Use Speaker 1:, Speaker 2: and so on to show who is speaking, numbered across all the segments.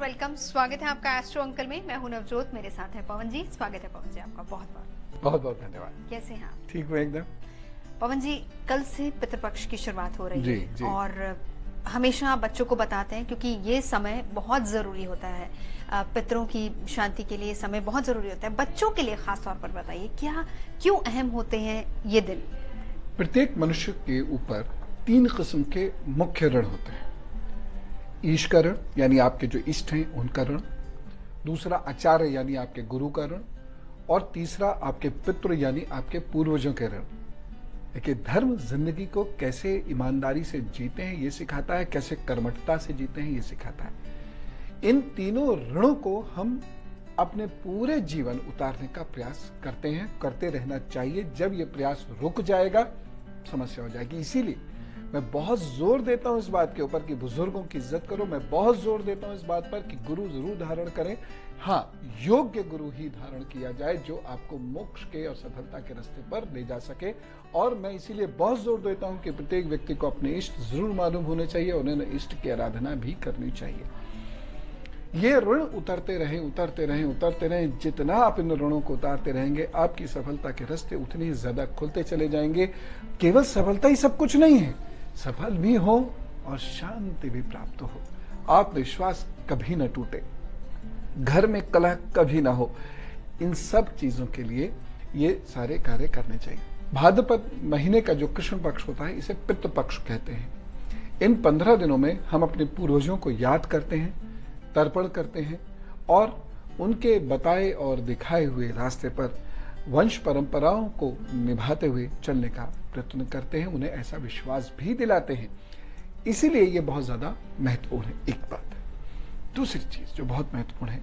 Speaker 1: Welcome. स्वागत है आपका एस्ट्रो अंकल में। मैं हूं नवजोत, मेरे साथ है पवन जी। स्वागत है पवन जी आपका बहुत
Speaker 2: बहुत बहुत धन्यवाद।
Speaker 1: कैसे हैं आप?
Speaker 2: ठीक हूँ एकदम।
Speaker 1: पवन जी, कल से पितृपक्ष की शुरुआत हो रही
Speaker 2: जी,
Speaker 1: है
Speaker 2: जी।
Speaker 1: और हमेशा बच्चों को बताते हैं क्योंकि ये समय बहुत जरूरी होता है, पितरों की शांति के लिए समय बहुत जरूरी होता है। बच्चों के लिए खास तौर पर बताइए क्या क्यों अहम होते हैं ये दिन?
Speaker 2: प्रत्येक मनुष्य के ऊपर 3 किस्म के मुख्य ऋण होते हैं। ईश का ऋण यानी आपके जो इष्ट हैं उनका ऋण, दूसरा आचार्य यानी आपके गुरु का ऋण, और तीसरा आपके पितृ यानी आपके पूर्वजों के ऋण। देखिए, धर्म जिंदगी को कैसे ईमानदारी से जीते हैं ये सिखाता है, कैसे कर्मठता से जीते हैं ये सिखाता है। इन तीनों ऋणों को हम अपने पूरे जीवन उतारने का प्रयास करते हैं, करते रहना चाहिए। जब ये प्रयास रुक जाएगा समस्या हो जाएगी। इसीलिए मैं बहुत जोर देता हूं इस बात के ऊपर कि बुजुर्गों की इज्जत करो। मैं बहुत जोर देता हूं इस बात पर कि गुरु जरूर धारण करें। हाँ, योग्य गुरु ही धारण किया जाए जो आपको मोक्ष के और सफलता के रास्ते पर ले जा सके। और मैं इसीलिए बहुत जोर देता हूं कि प्रत्येक व्यक्ति को अपने इष्ट जरूर मालूम होने चाहिए, उन्हें इष्ट की आराधना भी करनी चाहिए। ये ऋण उतरते रहें, उतरते रहें, उतरते रहें। जितना आप इन ऋणों को उतारते रहेंगे आपकी सफलता के रास्ते उतने ही ज्यादा खुलते चले जाएंगे। केवल सफलता ही सब कुछ नहीं है, सफल भी हो और शांति भी प्राप्त हो, आत्मविश्वास कभी न टूटे, घर में कलह कभी ना हो। इन सब चीजों के लिए ये सारे कार्य करने चाहिए। भाद्रपद महीने का जो कृष्ण पक्ष होता है इसे पितृ पक्ष कहते हैं। इन 15 दिनों में हम अपने पूर्वजों को याद करते हैं, तर्पण करते हैं और उनके बताए और दिखाए हुए रास्ते पर वंश परंपराओं को निभाते हुए चलने का प्रयत्न करते हैं, उन्हें ऐसा विश्वास भी दिलाते हैं। इसीलिए ये बहुत ज्यादा महत्वपूर्ण है। एक बात। दूसरी चीज जो बहुत महत्वपूर्ण है,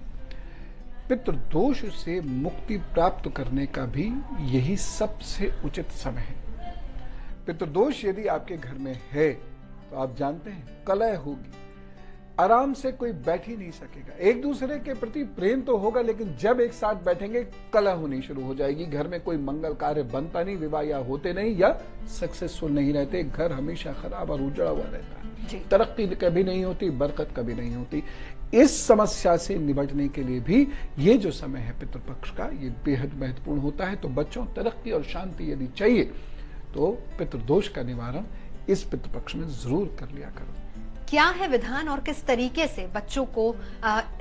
Speaker 2: पितृदोष से मुक्ति प्राप्त करने का भी यही सबसे उचित समय है। पितृदोष यदि आपके घर में है तो आप जानते हैं कलह होगी, आराम से कोई बैठ ही नहीं सकेगा। एक दूसरे के प्रति प्रेम तो होगा लेकिन जब एक साथ बैठेंगे कलह होनी शुरू हो जाएगी। घर में कोई मंगल कार्य बनता नहीं, विवाह या होते नहीं या सक्सेसफुल नहीं रहते। घर हमेशा खराब और उजड़ा हुआ रहता है, तरक्की कभी नहीं होती, बरकत कभी नहीं होती। इस समस्या से निपटने के लिए भी ये जो समय है पितृपक्ष का, ये बेहद महत्वपूर्ण होता है। तो बच्चों, तरक्की और शांति यदि चाहिए तो पितृदोष का निवारण इस पितृपक्ष में जरूर कर लिया करो।
Speaker 1: क्या है विधान और किस तरीके से बच्चों को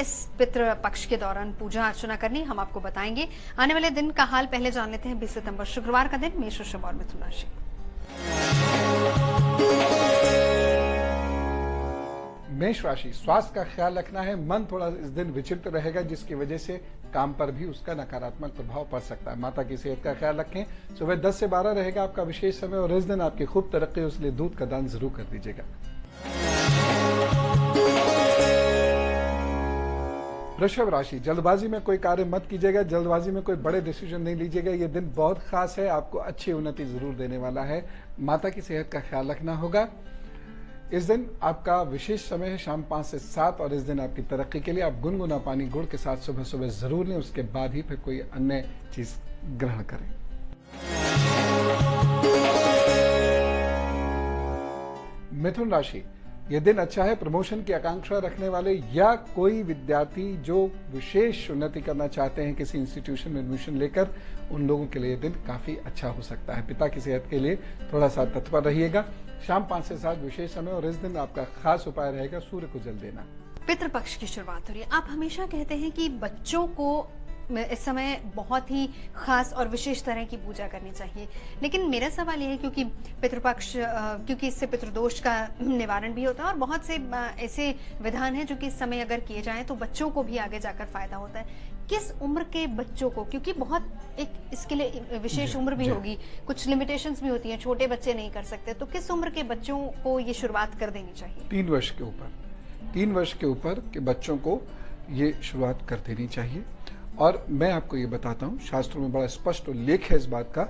Speaker 1: इस पितृ पक्ष के दौरान पूजा अर्चना करनी, हम आपको बताएंगे। आने वाले दिन का हाल पहले जान लेते हैं। 20 सितंबर शुक्रवार का दिन, मेष, वृषभ और मिथुन राशि।
Speaker 2: मेष राशि, स्वास्थ्य का ख्याल रखना है। मन थोड़ा इस दिन विचलित रहेगा जिसकी वजह से काम पर भी उसका नकारात्मक प्रभाव पड़ सकता है। माता की सेहत का ख्याल रखें। सुबह 10 से 12 रहेगा आपका विशेष समय और इस दिन आपकी खूब तरक्की हो, इसलिए दूध का दान जरूर कर दीजिएगा। वृषभ राशि, जल्दबाजी में कोई कार्य मत कीजिएगा, जल्दबाजी में कोई बड़े डिसीजन नहीं लीजिएगा। ये दिन बहुत खास है, आपको अच्छी उन्नति जरूर देने वाला है। माता की सेहत का ख्याल रखना होगा। इस दिन आपका विशेष समय है शाम 5 से 7 और इस दिन आपकी तरक्की के लिए आप गुनगुना पानी गुड़ के साथ सुबह सुबह जरूर लें, उसके बाद ही फिर कोई अन्य चीज ग्रहण करें। मिथुन राशि, यह दिन अच्छा है। प्रमोशन की आकांक्षा रखने वाले या कोई विद्यार्थी जो विशेष उन्नति करना चाहते हैं किसी इंस्टीट्यूशन में एडमिशन लेकर, उन लोगों के लिए यह दिन काफी अच्छा हो सकता है। पिता की सेहत के लिए थोड़ा सा तत्पर रहिएगा। शाम 5 से 7 विशेष समय और इस दिन आपका खास उपाय रहेगा सूर्य को जल देना।
Speaker 1: पितृपक्ष की शुरुआत हो रही है। आप हमेशा कहते हैं कि बच्चों को इस समय बहुत ही खास और विशेष तरह की पूजा करनी चाहिए, लेकिन मेरा सवाल यह है क्योंकि पितृपक्ष, क्योंकि इससे पितृदोष का निवारण भी होता है और बहुत से ऐसे विधान हैं जो कि इस समय अगर किए जाएं तो बच्चों को भी आगे जाकर फायदा होता है। किस उम्र के बच्चों को, क्योंकि बहुत एक इसके लिए विशेष उम्र भी होगी, कुछ लिमिटेशंस भी होती हैं, छोटे बच्चे नहीं कर सकते, तो किस उम्र के बच्चों को ये शुरुआत कर देनी चाहिए?
Speaker 2: 3 वर्ष के ऊपर, 3 वर्ष के ऊपर के बच्चों को ये शुरुआत कर देनी चाहिए। और मैं आपको ये बताता हूँ, शास्त्रों में बड़ा स्पष्ट उल्लेख है इस बात का,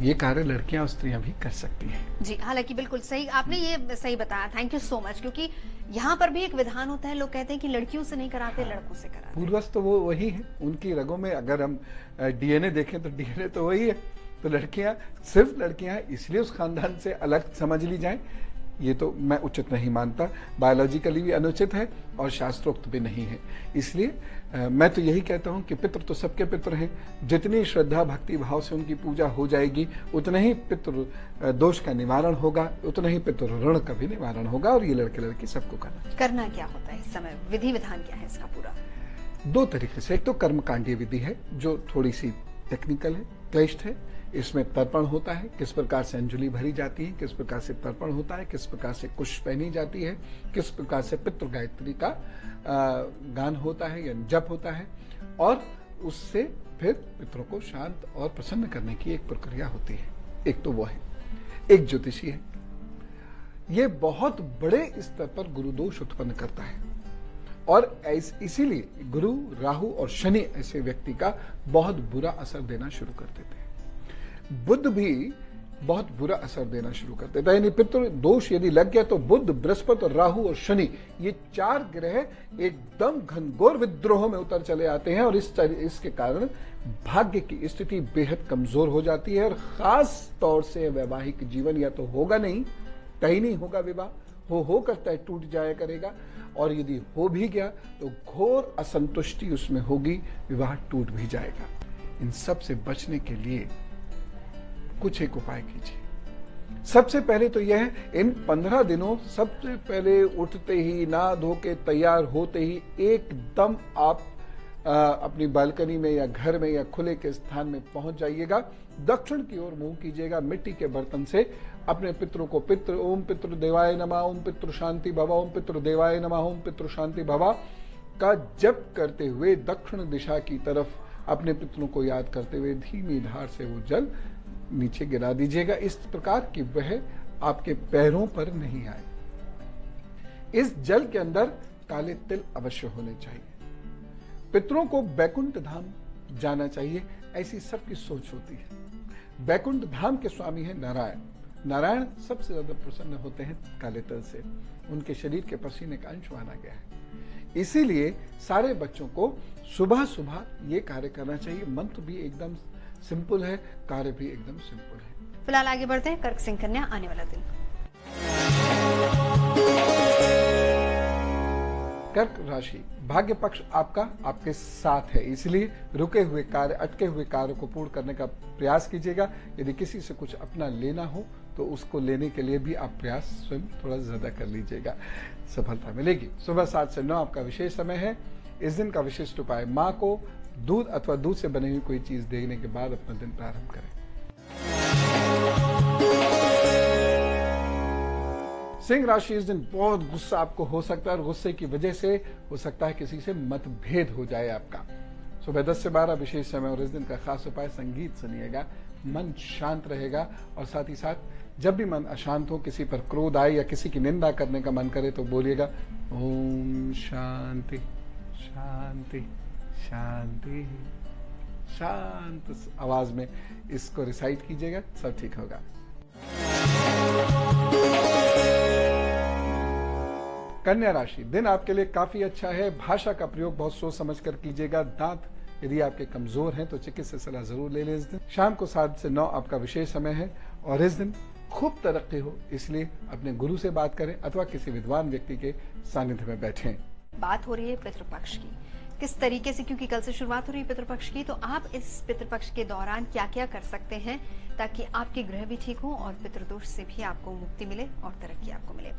Speaker 2: ये कार्य लड़कियां और स्त्रियां भी कर सकती हैं।
Speaker 1: जी, हालांकि बिल्कुल सही आपने ये सही बताया, थैंक यू सो मच। क्योंकि यहाँ पर भी एक विधान होता है, लोग कहते हैं कि लड़कियों से नहीं कराते, लड़कों से कराते।
Speaker 2: पूर्वज तो वो वही है, उनकी रगों में अगर हम डीएनए देखें तो डीएनए तो वही है। तो लड़कियां, सिर्फ लड़कियां इसलिए उस खानदान से अलग समझ ली जाएं ये तो मैं उचित नहीं मानता, बायोलॉजिकली भी अनुचित है और शास्त्रोक्त भी नहीं है। इसलिए मैं तो यही कहता हूं कि पितृ तो सबके पितृ हैं, जितनी श्रद्धा भक्ति भाव से उनकी पूजा हो जाएगी उतना ही पितृ दोष का निवारण होगा, उतना ही पितृ ऋण का भी निवारण होगा। और ये लड़के लड़की सबको
Speaker 1: करना क्या होता है इस समय, विधि विधान क्या है इसका पूरा?
Speaker 2: दो तरीके से। एक तो कर्मकांडीय विधि है जो थोड़ी सी टेक्निकल है, क्लिष्ट है। इसमें तर्पण होता है, किस प्रकार से अंजलि भरी जाती है, किस प्रकार से तर्पण होता है, किस प्रकार से कुश पहनी जाती है, किस प्रकार से पितृ गायत्री का गान होता है या जप होता है, और उससे फिर पितरों को शांत और प्रसन्न करने की एक प्रक्रिया होती है। एक तो वो है। एक ज्योतिषी है, ये बहुत बड़े स्तर पर गुरुदोष उत्पन्न करता है और इसीलिए गुरु, राहु और शनि ऐसे व्यक्ति का बहुत बुरा असर देना शुरू कर देते हैं। बुध भी बहुत बुरा असर देना शुरू कर देता है। यानी पितृ दोष यदि लग गया तो बुध, बृहस्पति और राहु और शनि, ये चार ग्रह एकदम घनघोर विद्रोह में उतर चले आते हैं और इसके कारण भाग्य की स्थिति बेहद कमजोर हो जाती है और खास तौर से वैवाहिक जीवन या तो होगा नहीं, कहीं नहीं होगा विवाह, हो करता है टूट जाया करेगा, और यदि हो भी गया तो घोर असंतुष्टि उसमें होगी, विवाह टूट भी जाएगा। इन सब से बचने के लिए कुछ एक उपाय कीजिए। सबसे पहले तो यह है, इन 15 दिनों सबसे पहले उठते ही, नहा धो के तैयार होते ही एकदम आप अपनी बालकनी में या घर में या खुले के स्थान में पहुंच जाइएगा। दक्षिण की ओर मुंह कीजिएगा, मिट्टी के बर्तन से अपने पितरों को ओम पितृ देवाय नमः, ओम पितृ शांति भवा, ओम पितृ देवाय नमः, ओम पितृ शांति भवा का जप करते हुए दक्षिण दिशा की तरफ अपने पितरों को याद करते हुए धीमी धार से वो जल नीचे गिरा दीजिएगा, इस प्रकार कि वह आपके पैरों पर नहीं आए। इस जल के अंदर काले तिल अवश्य होने चाहिए। पितरों को बैकुंठ धाम जाना चाहिए, ऐसी सबकी सोच होती है। बैकुंठ धाम के स्वामी है नारायण। नारायण सबसे ज्यादा प्रसन्न होते हैं काले तिल से, उनके शरीर के पसीने का अंश माना गया है। इसीलिए सारे बच्चों को सुबह सुबह ये कार्य करना चाहिए। मंत्र भी एकदम सिंपल है, कार्य भी एकदम सिंपल है।
Speaker 1: फिलहाल आगे बढ़ते हैं। कर्क सिंह कन्या, आने वाला दिन।
Speaker 2: कर्क राशि, भाग्य पक्ष आपका आपके साथ है, इसलिए रुके हुए कार्य, अटके हुए कार्य को पूर्ण करने का प्रयास कीजिएगा। यदि किसी से कुछ अपना लेना हो तो उसको लेने के लिए भी आप प्रयास स्वयं थोड़ा ज्यादा कर लीजिएगा, सफलता मिलेगी। सुबह 7 से 9 आपका विशेष समय है। इस दिन का विशिष्ट उपाय, माँ को दूध अथवा दूध से बनी हुई कोई चीज देने के बाद अपना दिन प्रारंभ करें। सिंह राशि, इस दिन बहुत गुस्सा आपको हो सकता है और गुस्से की वजह से हो सकता है किसी से मतभेद हो जाए आपका। सुबह 10 से 12 विशेष समय और इस दिन का खास उपाय, संगीत सुनिएगा, मन शांत रहेगा। और साथ ही साथ जब भी मन अशांत हो, किसी पर क्रोध आए या किसी की निंदा करने का मन करे तो बोलिएगा ओम शांति शांति शांति, शांत आवाज में इसको रिसाइट कीजिएगा, सब ठीक होगा। कन्या राशि, दिन आपके लिए काफी अच्छा है। भाषा का प्रयोग बहुत सोच समझ कर कीजिएगा। दांत यदि आपके कमजोर हैं तो चिकित्सक सलाह जरूर ले लें। इस दिन शाम को 7 से 9 आपका विशेष समय है और इस दिन खूब तरक्की हो, इसलिए अपने गुरु से बात करें अथवा किसी विद्वान व्यक्ति के सानिध्य में बैठें।
Speaker 1: बात हो रही है पितृपक्ष की, किस तरीके से, क्योंकि कल से शुरुआत हो रही है पितृपक्ष की, तो आप इस पितृपक्ष के दौरान क्या क्या कर सकते हैं ताकि आपके ग्रह भी ठीक हो और पितृदोष से भी आपको मुक्ति मिले और तरक्की आपको मिले।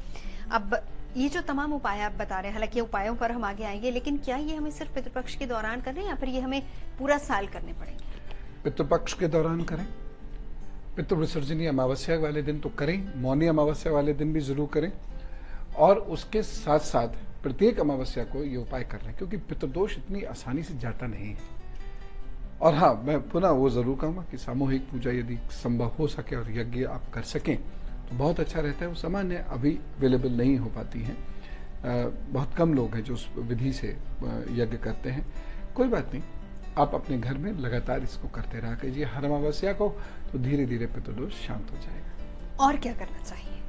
Speaker 1: अब ये जो तमाम उपाय आप बता रहे हैं, हालांकि उपायों पर हम आगे आएंगे, लेकिन क्या ये हमें सिर्फ पितृपक्ष के दौरान करने हैं या फिर ये हमें पूरा साल करने पड़ेंगे?
Speaker 2: पितृपक्ष के दौरान करें, पितृ विसर्जनी अमावस्या वाले दिन तो करें, मौनी अमावस्या वाले दिन भी जरूर करें, और उसके साथ साथ प्रत्येक अमावस्या को ये उपाय कर लें, क्योंकि पितृदोष इतनी आसानी से जाता नहीं है। और हाँ, मैं पुनः वो जरूर कहूंगा कि सामूहिक पूजा यदि संभव हो सके और यज्ञ आप कर सकें तो बहुत अच्छा रहता है। वो सामान्य अभी अवेलेबल नहीं हो पाती हैं, बहुत कम लोग हैं जो उस विधि से यज्ञ करते हैं। कोई बात नहीं, आप अपने घर में लगातार इसको करते रहा कीजिए हर अमावस्या को, तो धीरे धीरे पितृदोष शांत हो जाएगा।
Speaker 1: और क्या करना चाहिए?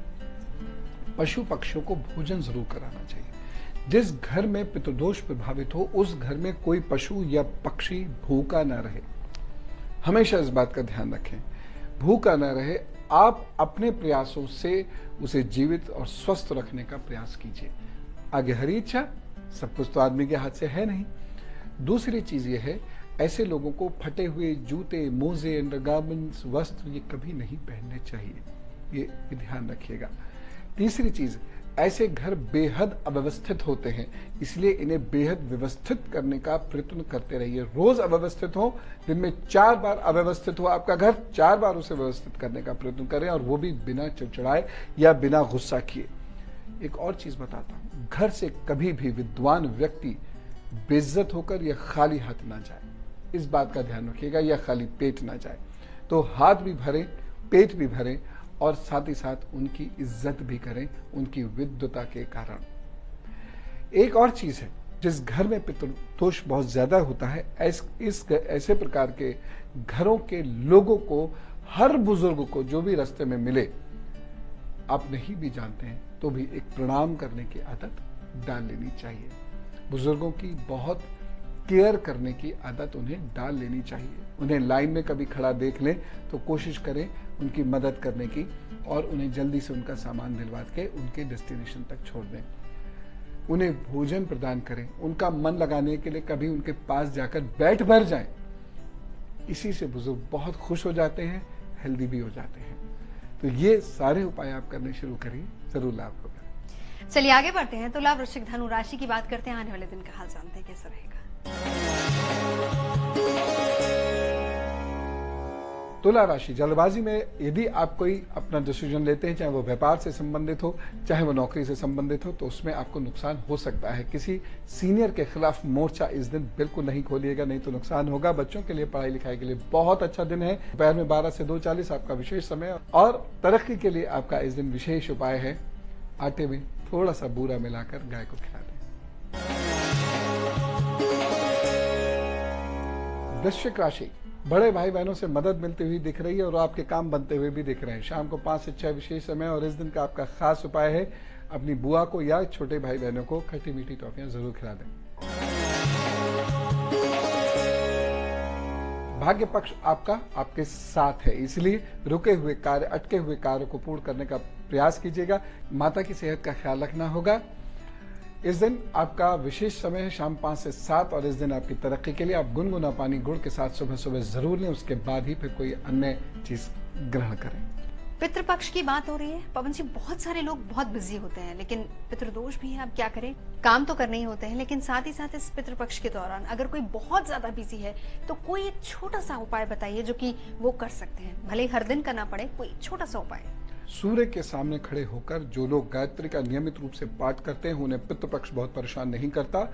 Speaker 2: पशु पक्षियों को भोजन जरूर कराना चाहिए। जिस घर में पितृदोष प्रभावित हो उस घर में कोई पशु या पक्षी भूखा न रहे, हमेशा इस बात का ध्यान रखें। भूखा न रहे, आप अपने प्रयासों से उसे जीवित और स्वस्थ रखने का प्रयास कीजिए। आगे हरी इच्छा, सब कुछ तो आदमी के हाथ से है नहीं। दूसरी चीज ये है, ऐसे लोगों को फटे हुए जूते, मोजे, अंडरगारमेंट्स, वस्त्र ये कभी नहीं पहनने चाहिए, ये ध्यान रखिएगा। तीसरी चीज, ऐसे घर बेहद अव्यवस्थित होते हैं, इसलिए इन्हें बेहद व्यवस्थित करने का प्रयत्न करते रहिए। रोज अव्यवस्थित हो, दिन में 4 बार अव्यवस्थित हो आपका घर, 4 बार उसे व्यवस्थित करने का प्रयत्न करें, और वो भी बिना चिड़चिड़ाए या बिना गुस्सा किए। एक और चीज बताता हूं, घर से कभी भी विद्वान व्यक्ति बेइज्जत होकर या खाली हाथ ना जाए, इस बात का ध्यान रखिएगा, या खाली पेट ना जाए। तो हाथ भी भरें, पेट भी भरें, और साथ ही साथ उनकी इज्जत भी करें उनकी विद्वता के कारण। एक और चीज है, जिस घर में पितृदोष बहुत ज्यादा होता है, ऐसे प्रकार के घरों के लोगों को, हर बुजुर्ग को जो भी रास्ते में मिले, आप नहीं भी जानते हैं तो भी एक प्रणाम करने की आदत डाल लेनी चाहिए। बुजुर्गों की बहुत केयर करने की आदत उन्हें डाल लेनी चाहिए। उन्हें लाइन में कभी खड़ा देख लें तो कोशिश करें उनकी मदद करने की, और उन्हें जल्दी से उनका सामान दिलवा के उनके डेस्टिनेशन तक छोड़ दें। उन्हें भोजन प्रदान करें, उनका मन लगाने के लिए कभी उनके पास जाकर बैठ भर जाएं। इसी से बुजुर्ग बहुत खुश हो जाते हैं, हेल्दी भी हो जाते हैं। तो ये सारे उपाय आप करने शुरू करिए, जरूर लाभ होगा।
Speaker 1: चलिए आगे बढ़ते हैं। तुला, वृश्चिक, धनु राशि की बात करते हैं। आने वाले दिन का हाल जानते हैं, कैसा रहेगा।
Speaker 2: तुला राशि, जल्दबाजी में यदि आप कोई अपना डिसीजन लेते हैं, चाहे वो व्यापार से संबंधित हो, चाहे वो नौकरी से संबंधित हो, तो उसमें आपको नुकसान हो सकता है। किसी सीनियर के खिलाफ मोर्चा इस दिन बिल्कुल नहीं खोलिएगा, नहीं तो नुकसान होगा। बच्चों के लिए, पढ़ाई लिखाई के लिए बहुत अच्छा दिन है। दोपहर में 12 से 2:40 आपका विशेष समय, और तरक्की के लिए आपका इस दिन विशेष उपाय है, आटे में थोड़ा सा बूरा मिलाकर गाय को खिला दें। वृश्चिक राशि, बड़े भाई बहनों से मदद मिलती हुई दिख रही है, और आपके काम बनते हुए भी दिख रहे हैं। शाम को 5 से 6 विशेष समय, और इस दिन का आपका खास उपाय है, अपनी बुआ को या छोटे भाई बहनों को खट्टी मीठी टॉफियां जरूर खिला दें। भाग्य पक्ष आपका आपके साथ है, इसलिए रुके हुए कार्य, अटके हुए कार्य को पूर्ण करने का प्रयास कीजिएगा। माता की सेहत का ख्याल रखना होगा। इस दिन आपका विशेष समय है शाम 5 से 7, और इस दिन आपकी तरक्की के लिए आप गुनगुना पानी गुड़ के साथ सुबह सुबह जरूर लें, उसके बाद ही फिर कोई अन्य चीज ग्रहण करें।
Speaker 1: पितृपक्ष की बात हो रही है पवन जी, बहुत सारे लोग बहुत बिजी होते हैं, लेकिन पितृदोष भी है। अब क्या करें, काम तो करने ही होते हैं, लेकिन साथ ही साथ इस पितृपक्ष के दौरान अगर कोई बहुत ज्यादा बिजी है तो कोई एक छोटा सा उपाय बताइए जो कि वो कर सकते हैं, भले ही हर दिन करना पड़े, कोई छोटा सा उपाय।
Speaker 2: सूर्य के सामने खड़े होकर जो लोग गायत्री का नियमित रूप से पाठ करते हैं, उन्हें पितृपक्ष बहुत परेशान नहीं करता।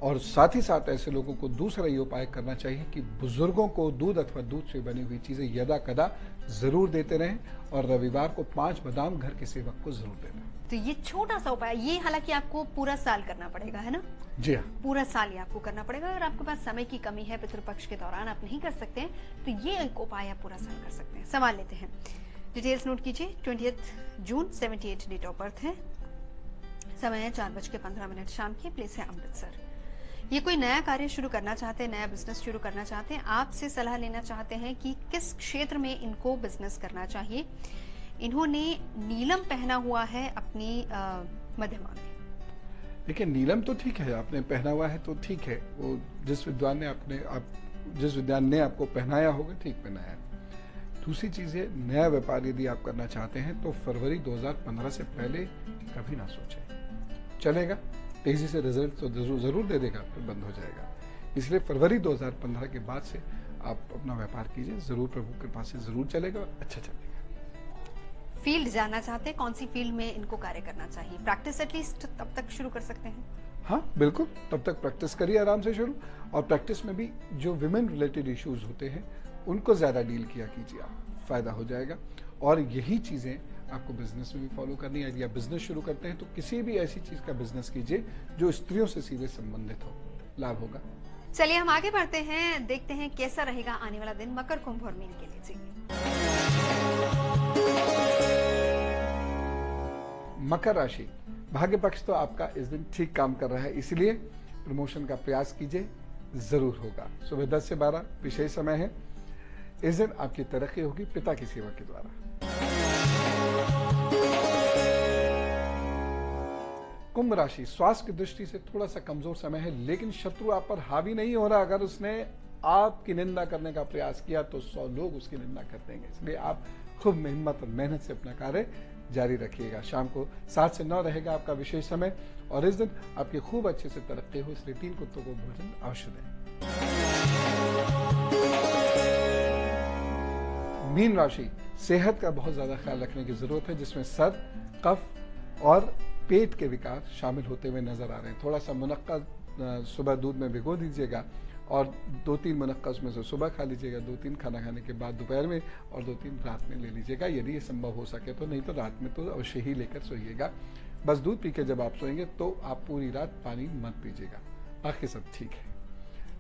Speaker 2: और साथ ही साथ ऐसे लोगों को दूसरा ये उपाय करना चाहिए कि बुजुर्गों को दूध अथवा दूध से बनी हुई चीजें यदा कदा जरूर देते रहें, और रविवार को 5 बादाम घर के सेवक को जरूर देना।
Speaker 1: तो ये छोटा सा उपाय, ये हालांकि आपको पूरा साल करना पड़ेगा, है ना?
Speaker 2: जी हाँ,
Speaker 1: पूरा साल ही आपको करना पड़ेगा। अगर आपके पास समय की कमी है, पितृपक्ष के दौरान आप नहीं कर सकते हैं, तो ये एक उपाय आप पूरा साल कर सकते हैं। सवाल लेते हैं, डिटेल्स नोट कीजिए। 20 जून 78 डेट ऑफ बर्थ है, समय है 4:15 शाम की, प्लेस है अमृतसर। ये कोई नया कार्य शुरू करना चाहते हैं, नया बिजनेस शुरू करना चाहते हैं, आपसे सलाह लेना चाहते हैं कि किस क्षेत्र में इनको बिजनेस करना चाहिए। इन्होंने नीलम पहना हुआ है अपनी मध्यमा में।
Speaker 2: देखिए, नीलम तो ठीक है, आपने पहना हुआ है तो ठीक है, वो जिस विद्वान ने आपको पहनाया होगा ठीक पहनाया है। दूसरी चीज है, नया व्यापार यदि आप करना चाहते हैं तो फरवरी 2015 से पहले कभी ना सोचें। चलेगा, तेजी से रिजल्ट तो जरूर दे देगा, फिर बंद हो जाएगा। इसलिए फरवरी 2015 के बाद से आप अपना व्यापार कीजिए, जरूर प्रभु कृपा से जरूर चलेगा, अच्छा चलेगा।
Speaker 1: फील्ड जाना चाहते हैं, कौन सी फील्ड में इनको कार्य करना चाहिए? प्रैक्टिस एटलीस्ट तब तक शुरू कर सकते हैं।
Speaker 2: हाँ बिल्कुल, तब तक प्रैक्टिस करिए आराम से शुरू। और प्रैक्टिस में भी जो विमेन रिलेटेड इश्यूज होते हैं उनको ज्यादा डील किया कीजिए, आप फायदा हो जाएगा। और यही चीजें आपको बिजनेस में भी फॉलो करनी है। यदि आप बिजनेस शुरू करते हैं तो किसी भी ऐसी चीज का बिजनेस कीजिए जो स्त्रियों से सीधे संबंधित हो, लाभ होगा।
Speaker 1: चलिए हम आगे बढ़ते हैं, देखते हैं कैसा रहेगा आने वाला दिन मकर, कुंभ और मीन के लिए। जी,
Speaker 2: मकर राशि, भाग्य पक्ष तो आपका इस दिन ठीक काम कर रहा है, इसलिए प्रमोशन का प्रयास कीजिए, जरूर होगा। सुबह 10 से 12 विशेष समय है। इस दिन आपकी तरक्की होगी पिता की सेवा के द्वारा। कुंभ राशि, स्वास्थ्य की दृष्टि से थोड़ा सा कमजोर समय है, लेकिन शत्रु आप पर हावी नहीं हो रहा। अगर उसने आपकी निंदा करने का प्रयास किया तो 100 लोग उसकी निंदा कर देंगे। इसलिए आप खूब हिम्मत और मेहनत से अपना कार्य जारी रखिएगा। शाम को 7 से 9 रहेगा आपका विशेष समय, और इस दिन आपकी खूब अच्छे से तरक्की हो, इसलिए 3 कुत्तों को भोजन अवश्य दें। मीन राशि, सेहत का बहुत ज्यादा ख्याल रखने की जरूरत है, जिसमें सर, कफ और पेट के विकार शामिल होते हुए नजर आ रहे हैं। थोड़ा सा मुनक्का सुबह दूध में भिगो दीजिएगा और 2-3 मुनक्का उसमें से सुबह खा लीजिएगा, 2-3 खाना खाने के बाद दोपहर में, और 2-3 रात में ले लीजिएगा, यदि ये संभव हो सके तो। नहीं तो रात में तो अवश्य ही लेकर सोइएगा। बस दूध पी के जब आप सोएंगे तो आप पूरी रात पानी मत पीजिएगा, बाकी सब ठीक है।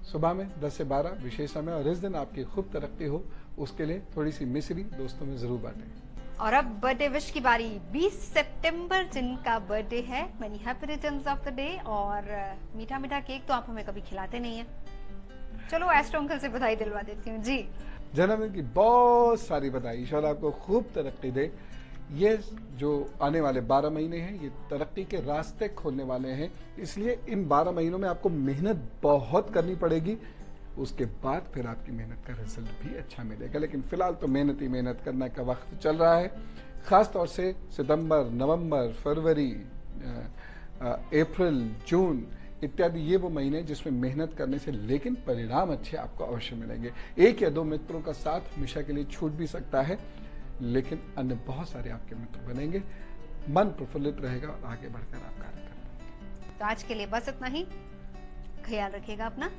Speaker 2: सुबह में 10 से 12 विशेष समय, और इस दिन आपकी खूब तरक्की हो उसके लिए थोड़ी सी मिश्री दोस्तों में जरूर बांटें।
Speaker 1: और अब बर्थडे विश की बारी। 20 सितंबर जिनका बर्थडे है, many happy returns of the day. और मीठा मीठा केक तो आप हमें कभी खिलाते नहीं है, चलो एस्ट्रो अंकल से बधाई दिलवा देती हूँ जी।
Speaker 2: जन्मदिन की बहुत सारी बधाई, ईश्वर आपको खूब तरक्की दे। ये जो आने वाले 12 महीने हैं ये तरक्की के रास्ते खोलने वाले हैं, इसलिए इन 12 महीनों में आपको मेहनत बहुत करनी पड़ेगी। उसके बाद फिर आपकी मेहनत का रिजल्ट भी अच्छा मिलेगा, लेकिन फिलहाल तो मेहनत ही मेहनत करने का वक्त चल रहा है। खास तौर से सितंबर, नवंबर, फरवरी, अप्रैल, जून इत्यादि ये वो महीने जिसमें मेहनत करने से लेकिन परिणाम अच्छे आपको अवश्य मिलेंगे। 1 या 2 मित्रों का साथ हमेशा के लिए छूट भी सकता है, लेकिन अन्य बहुत सारे आपके मित्र बनेंगे। मन प्रफुल्लित रहेगा और आगे बढ़कर आप कार्य कर पाएंगे।
Speaker 1: तो आज के लिए बस इतना ही, ख्याल रखिएगा अपना।